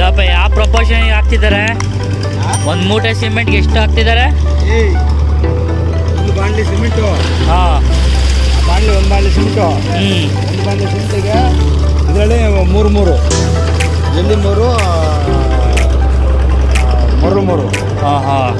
ಇದಪ್ಪ ಯಾವ ಪ್ರಪೋರ್ಷನ್ ಹಾಕ್ತಿದ್ದಾರೆ? ಒಂದು ಮೂಟೆ ಸಿಮೆಂಟ್ಗೆ ಎಷ್ಟು ಹಾಕ್ತಿದ್ದಾರೆ? ಒಂದು ಬಾಂಡ್ಲಿ ಸಿಮೆಂಟು. ಹಾಂ, ಒಂದು ಬಾಂಡ್ಲಿ ಸಿಮೆಂಟು. ಒಂದು ಬಾಂಡ್ಲಿ ಸಿಮೆಂಟಿಗೆ ಇದರಲ್ಲಿ ಮೂರು ಎಲ್ಲಿ ಮೂರು ಹಾಂ ಹಾಂ.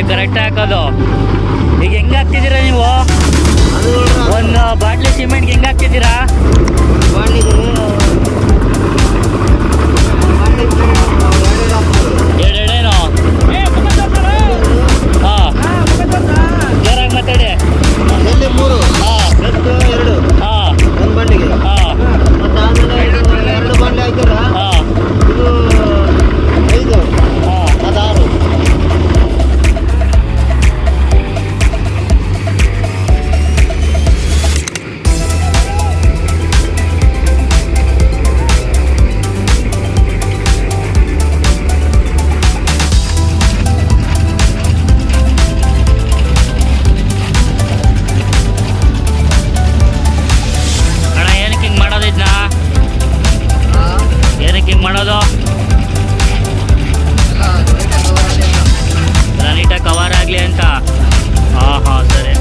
ಕರೆಕ್ಟ್ ಹಾಕೋದು. ಈಗ ಹೆಂಗೆ ಹಾಕ್ತಿದ್ದೀರಾ ನೀವು? ಒಂದು ಬಾಟ್ಲಿ ಸಿಮೆಂಟ್ಗೆ ಹೆಂಗೆ ಹಾಕ್ತಿದ್ದೀರಾ? ಎರಡೆರಡೇನು? ಹಾಂ, ಜೋರಾಗಿ ಮಾತಾಡಿ. ಮೂರು ಹಾಂ ಎರಡು ಹಾಂ ಒಂದು ಬಾಂಡ್ಲಿಗೆ. ಹಾಂ ಮತ್ತು ಆಮೇಲೆ ಎರಡು ಬಾಂಡ್ಲಿ ಹಾಕಿದ್ರ ಹಾಂ ಇದು 5 ಹಾಂ ಅದು 6. ಏನಕ್ಕೆ ಹಿಂಗೆ ಮಾಡೋದು? ನೀಟಾಗಿ ಕವರ್ ಆಗಲಿ ಅಂತ. ಹಾಂ ಹಾಂ, ಸರಿ.